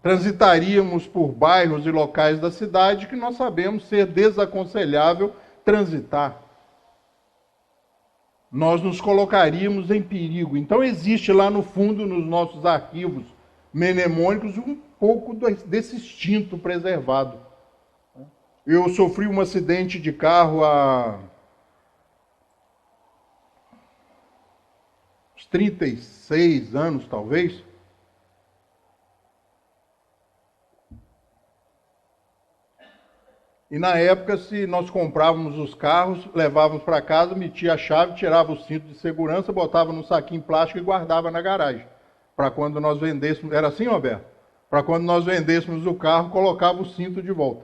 Transitaríamos por bairros e locais da cidade que nós sabemos ser desaconselhável transitar. Nós nos colocaríamos em perigo. Então existe lá no fundo, nos nossos arquivos mnemônicos, um pouco desse instinto preservado. Eu sofri um acidente de carro há 36 anos, talvez. E na época, se nós comprávamos os carros, levávamos para casa, metia a chave, tirava o cinto de segurança, botava num saquinho plástico e guardava na garagem. Para quando nós vendêssemos... Era assim, Roberto? Para quando nós vendêssemos o carro, colocava o cinto de volta.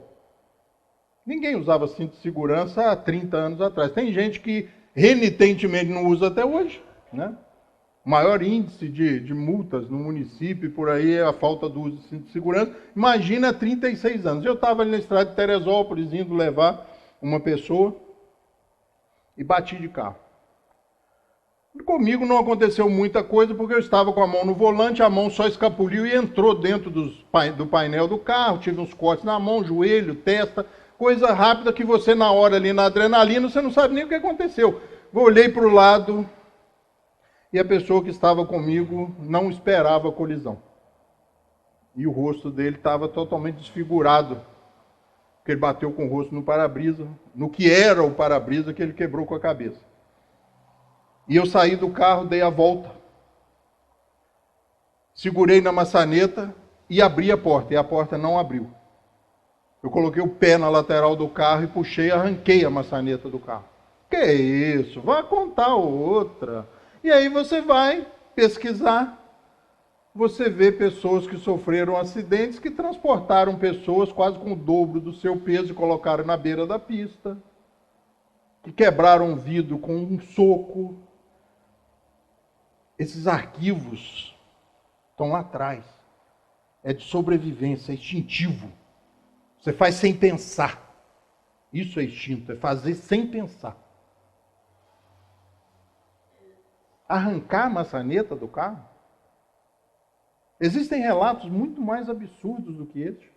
Ninguém usava cinto de segurança há 30 anos atrás. Tem gente que renitentemente não usa até hoje, né? O maior índice de multas no município, por aí, é a falta do uso de cinto de segurança. Imagina 36 anos. Eu estava ali na estrada de Teresópolis, indo levar uma pessoa e bati de carro. Comigo não aconteceu muita coisa, porque eu estava com a mão no volante, a mão só escapuliu e entrou dentro do painel do carro, tive uns cortes na mão, joelho, testa, coisa rápida que você, na hora ali, na adrenalina, você não sabe nem o que aconteceu. Eu olhei para o lado e a pessoa que estava comigo não esperava a colisão. E o rosto dele estava totalmente desfigurado, porque ele bateu com o rosto no para-brisa, no que era o para-brisa que ele quebrou com a cabeça. E eu saí do carro, dei a volta, segurei na maçaneta e abri a porta, e a porta não abriu. Eu coloquei o pé na lateral do carro e puxei e arranquei a maçaneta do carro. Que isso? Vai contar outra. E aí você vai pesquisar, você vê pessoas que sofreram acidentes, que transportaram pessoas quase com o dobro do seu peso e colocaram na beira da pista, que quebraram um vidro com um soco. Esses arquivos estão lá atrás. É de sobrevivência, é instintivo. Você faz sem pensar. Isso é instinto, é fazer sem pensar. Arrancar a maçaneta do carro? Existem relatos muito mais absurdos do que esse,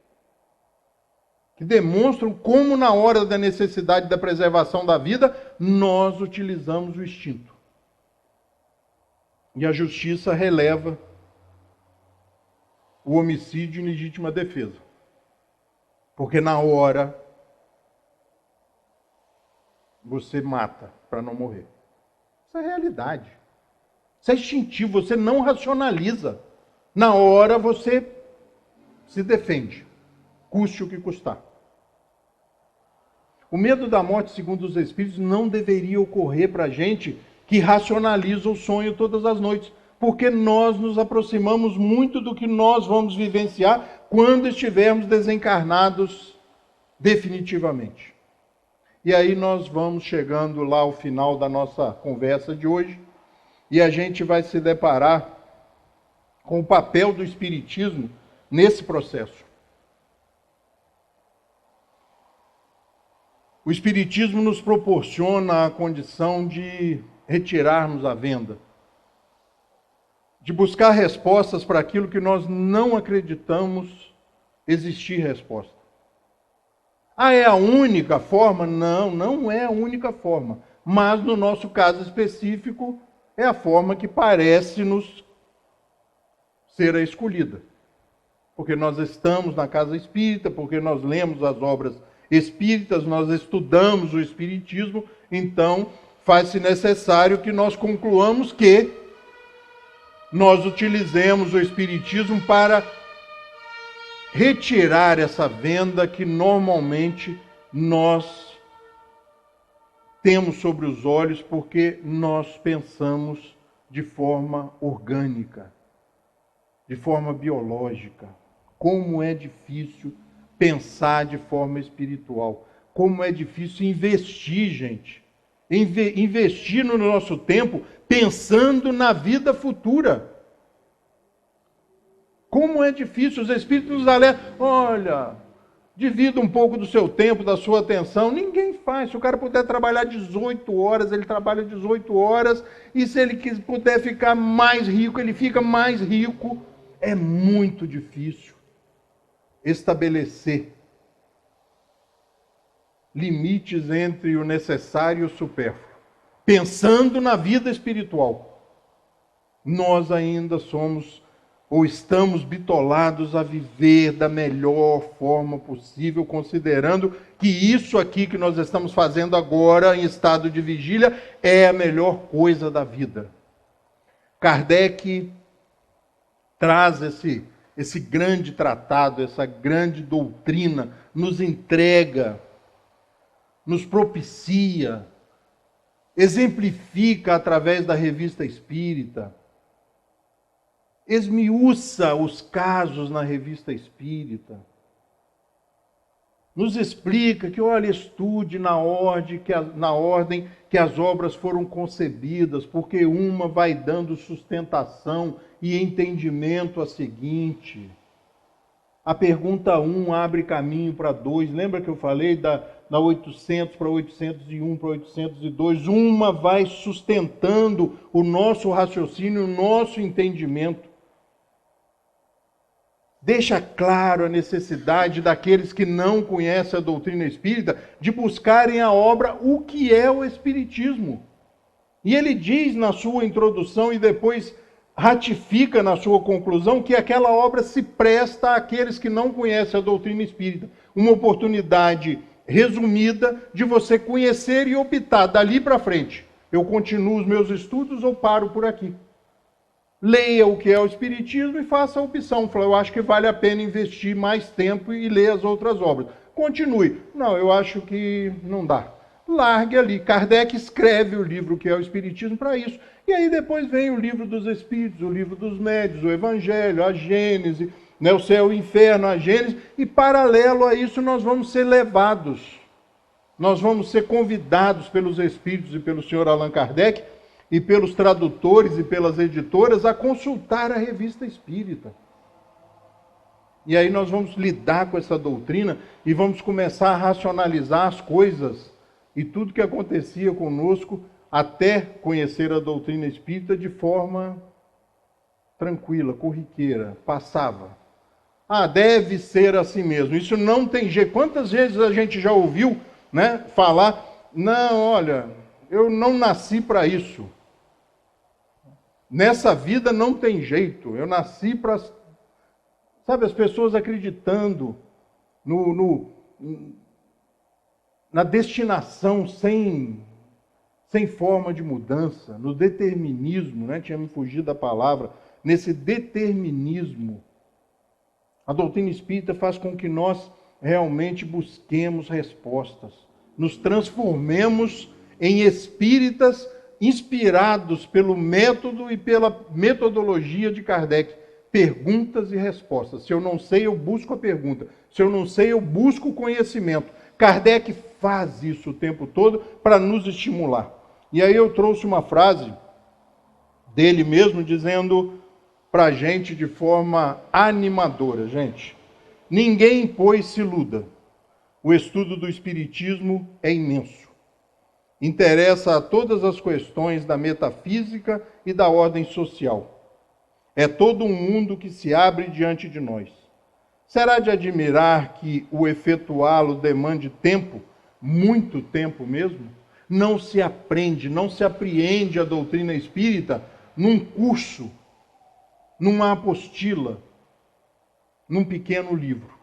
que demonstram como, na hora da necessidade da preservação da vida, nós utilizamos o instinto. E a justiça releva o homicídio em legítima defesa. Porque na hora você mata para não morrer. Isso é realidade. Isso é instintivo, você não racionaliza. Na hora você se defende, custe o que custar. O medo da morte, segundo os Espíritos, não deveria ocorrer para a gente que racionaliza o sonho todas as noites, porque nós nos aproximamos muito do que nós vamos vivenciar quando estivermos desencarnados definitivamente. E aí nós vamos chegando lá ao final da nossa conversa de hoje, e a gente vai se deparar com o papel do Espiritismo nesse processo. O Espiritismo nos proporciona a condição de retirarmos a venda, de buscar respostas para aquilo que nós não acreditamos existir resposta. Ah, é a única forma? Não, não é a única forma. Mas no nosso caso específico, é a forma que parece-nos ser a escolhida. Porque nós estamos na casa espírita, porque nós lemos as obras espíritas, nós estudamos o espiritismo, então faz-se necessário que nós concluamos que nós utilizemos o espiritismo para retirar essa venda que normalmente nós temos sobre os olhos, porque nós pensamos de forma orgânica, de forma biológica. Como é difícil pensar de forma espiritual. Como é difícil investir, gente. Investir no nosso tempo pensando na vida futura. Como é difícil. Os Espíritos nos alertam. Olha, divida um pouco do seu tempo, da sua atenção. Ninguém faz. Se o cara puder trabalhar 18 horas, ele trabalha 18 horas. E se ele puder ficar mais rico, ele fica mais rico. É muito difícil estabelecer limites entre o necessário e o supérfluo. Pensando na vida espiritual, nós ainda somos ou estamos bitolados a viver da melhor forma possível, considerando que isso aqui que nós estamos fazendo agora, em estado de vigília, é a melhor coisa da vida. Kardec traz esse grande tratado, essa grande doutrina, nos entrega, nos propicia, exemplifica através da Revista Espírita, esmiuça os casos na Revista Espírita. nos explica que, olha, estude na ordem que as obras foram concebidas, porque uma vai dando sustentação e entendimento à seguinte. A pergunta 1 abre caminho para 2. Lembra que eu falei da 800 para 801 para 802? Uma vai sustentando o nosso raciocínio, o nosso entendimento. Deixa claro a necessidade daqueles que não conhecem a doutrina espírita de buscarem a obra o que é o Espiritismo. E ele diz na sua introdução e depois ratifica na sua conclusão que aquela obra se presta àqueles que não conhecem a doutrina espírita. Uma oportunidade resumida de você conhecer e optar dali para frente. Eu continuo os meus estudos ou paro por aqui? Leia o que é o Espiritismo e faça a opção. Eu acho que vale a pena investir mais tempo e ler as outras obras. Continue. Não, eu acho que não dá. Largue ali. Kardec escreve o livro que é o Espiritismo para isso. E aí depois vem o livro dos Espíritos, o livro dos Médiuns, o Evangelho, a Gênese, né, o céu e o inferno, a Gênese. E paralelo a isso nós vamos ser levados. Nós vamos ser convidados pelos Espíritos e pelo senhor Allan Kardec e pelos tradutores e pelas editoras a consultar a Revista Espírita. E aí nós vamos lidar com essa doutrina e vamos começar a racionalizar as coisas e tudo que acontecia conosco até conhecer a doutrina espírita de forma tranquila, corriqueira, passava. Ah, deve ser assim mesmo. Isso não tem jeito. Quantas vezes a gente já ouviu, né, falar, não, olha, eu não nasci para isso. Nessa vida não tem jeito. Eu nasci para... Sabe, as pessoas acreditando na destinação sem forma de mudança, no determinismo, né? Tinha me fugido da palavra, nesse determinismo. A doutrina espírita faz com que nós realmente busquemos respostas, nos transformemos em espíritas inspirados pelo método e pela metodologia de Kardec. Perguntas e respostas. Se eu não sei, eu busco a pergunta. Se eu não sei, eu busco o conhecimento. Kardec faz isso o tempo todo para nos estimular. E aí eu trouxe uma frase dele mesmo dizendo para a gente de forma animadora, gente. Ninguém, pois, se iluda. O estudo do Espiritismo é imenso. Interessa a todas as questões da metafísica e da ordem social. É todo um mundo que se abre diante de nós. Será de admirar que o efetuá-lo demande tempo, muito tempo mesmo? Não se aprende, não se apreende a doutrina espírita num curso, numa apostila, num pequeno livro.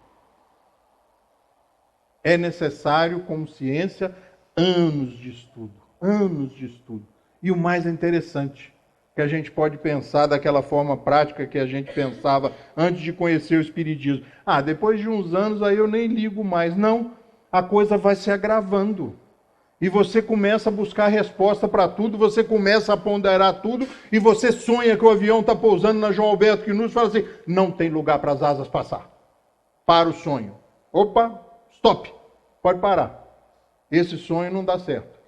É necessário, como ciência, anos de estudo, anos de estudo. E o mais interessante, que a gente pode pensar daquela forma prática que a gente pensava antes de conhecer o Espiritismo. Ah, depois de uns anos aí eu nem ligo mais. Não, a coisa vai se agravando. E você começa a buscar resposta para tudo, você começa a ponderar tudo, e você sonha que o avião está pousando na João Alberto Quinus e fala assim, não tem lugar para as asas passar. Para o sonho. Opa, stop, pode parar. Esse sonho não dá certo.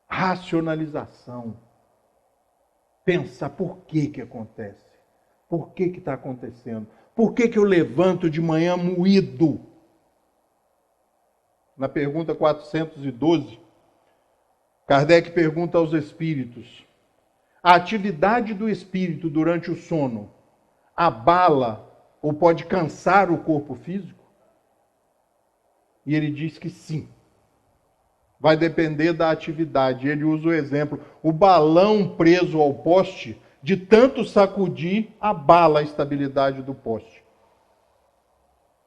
Racionalização. Pensar por que acontece. Por que está acontecendo? Por que eu levanto de manhã moído? Na pergunta 412, Kardec pergunta aos espíritos, a atividade do espírito durante o sono abala ou pode cansar o corpo físico? E ele diz que sim. Vai depender da atividade. Ele usa o exemplo, o balão preso ao poste, de tanto sacudir, abala a estabilidade do poste.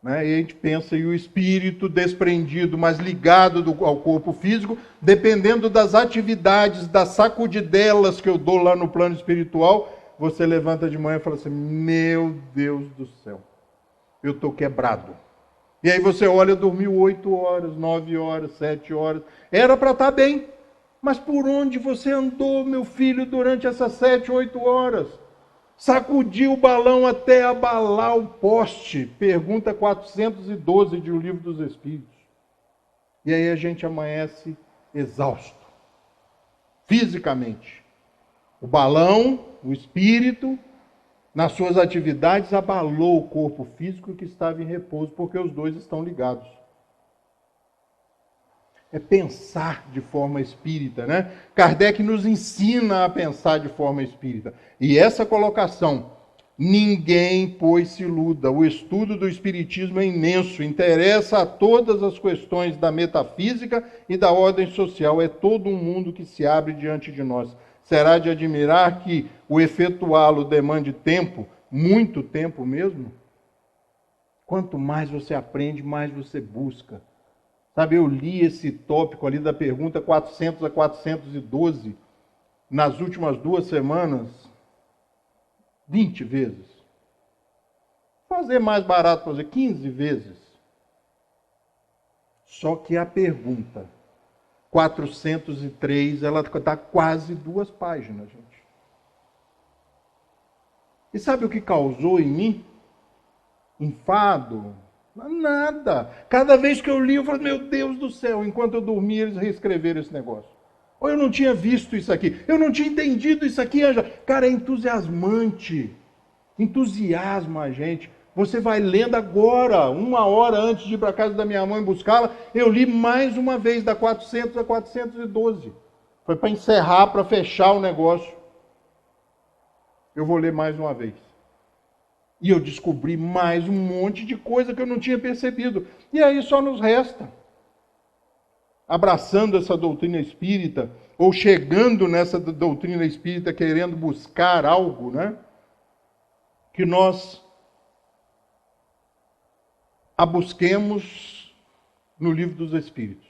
Né? E a gente pensa, e o espírito desprendido, mas ligado ao corpo físico, dependendo das atividades, das sacudidelas que eu dou lá no plano espiritual, você levanta de manhã e fala assim, meu Deus do céu, eu estou quebrado. E aí você olha, dormiu 8 horas, 9 horas, 7 horas. Era para estar bem. Mas por onde você andou, meu filho, durante essas 7, 8 horas? Sacudiu o balão até abalar o poste. Pergunta 412 de O Livro dos Espíritos. E aí a gente amanhece exausto, fisicamente. O balão, o espírito, nas suas atividades, abalou o corpo físico que estava em repouso, porque os dois estão ligados. É pensar de forma espírita, né? Kardec nos ensina a pensar de forma espírita. E essa colocação, ninguém, pois, se iluda. O estudo do espiritismo é imenso, interessa a todas as questões da metafísica e da ordem social. É todo um mundo que se abre diante de nós. Será de admirar que o efetuá-lo demande tempo, muito tempo mesmo? Quanto mais você aprende, mais você busca. Sabe, eu li esse tópico ali da pergunta 400 a 412 nas últimas 2 semanas 20 vezes. Fazer mais barato, fazer 15 vezes. Só que a pergunta 403, ela dá quase 2 páginas, gente. E sabe o que causou em mim? Enfado? Nada. Cada vez que eu li, eu falei, meu Deus do céu, enquanto eu dormia, eles reescreveram esse negócio. Ou eu não tinha visto isso aqui, eu não tinha entendido isso aqui. Cara, é entusiasmante. Entusiasma a gente. Você vai lendo agora, 1 hora antes de ir para a casa da minha mãe buscá-la, eu li mais uma vez, da 400 a 412. Foi para encerrar, para fechar o negócio. Eu vou ler mais uma vez. E eu descobri mais um monte de coisa que eu não tinha percebido. E aí só nos resta, abraçando essa doutrina espírita, ou chegando nessa doutrina espírita querendo buscar algo, né? Que nós a busquemos no Livro dos Espíritos.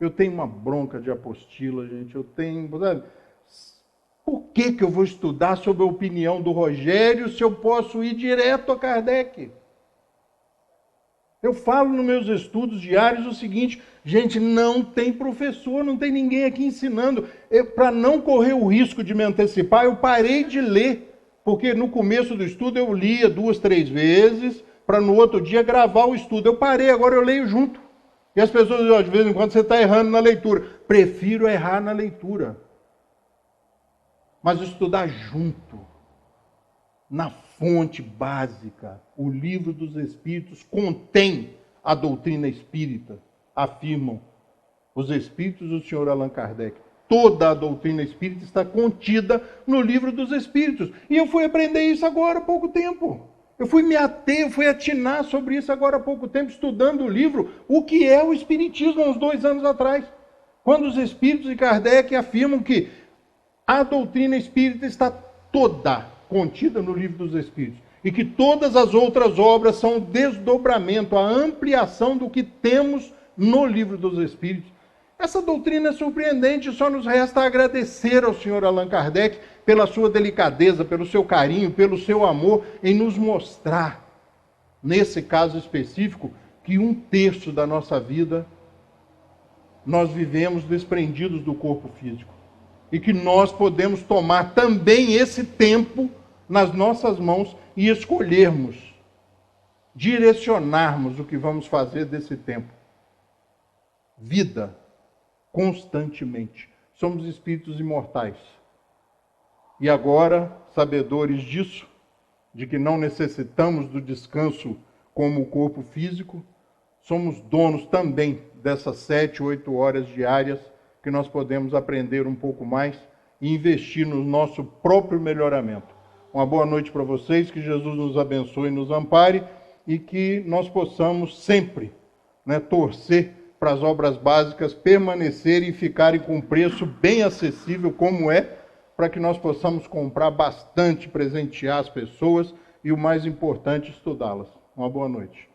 Eu tenho uma bronca de apostila, gente. Eu tenho... Sabe? Por que eu vou estudar sobre a opinião do Rogério se eu posso ir direto a Kardec? Eu falo nos meus estudos diários o seguinte, gente, não tem professor, não tem ninguém aqui ensinando. Para não correr o risco de me antecipar, eu parei de ler, porque no começo do estudo eu lia 2, 3 vezes, para no outro dia gravar o estudo. Eu parei, agora eu leio junto. E as pessoas dizem, de vez em quando você está errando na leitura. Prefiro errar na leitura. Mas estudar junto, na fonte básica. O Livro dos Espíritos contém a doutrina espírita, afirmam os Espíritos do Sr. Allan Kardec. Toda a doutrina espírita está contida no Livro dos Espíritos. E eu fui aprender isso agora há pouco tempo. Eu fui me ater, eu fui atinar sobre isso agora há pouco tempo, estudando o livro, o que é o Espiritismo, há uns 2 anos atrás. Quando os Espíritos e Kardec afirmam que a doutrina espírita está toda contida no Livro dos Espíritos. E que todas as outras obras são o desdobramento, a ampliação do que temos no Livro dos Espíritos. Essa doutrina é surpreendente, só nos resta agradecer ao Sr. Allan Kardec pela sua delicadeza, pelo seu carinho, pelo seu amor em nos mostrar, nesse caso específico, que 1/3 da nossa vida nós vivemos desprendidos do corpo físico. E que nós podemos tomar também esse tempo nas nossas mãos e escolhermos, direcionarmos o que vamos fazer desse tempo. Vida, constantemente. Somos espíritos imortais. E agora, sabedores disso, de que não necessitamos do descanso como o corpo físico, somos donos também dessas 7, 8 horas diárias que nós podemos aprender um pouco mais e investir no nosso próprio melhoramento. Uma boa noite para vocês, que Jesus nos abençoe e nos ampare e que nós possamos sempre, torcer para as obras básicas permanecerem e ficarem com um preço bem acessível, como é, para que nós possamos comprar bastante, presentear as pessoas e, o mais importante, estudá-las. Uma boa noite.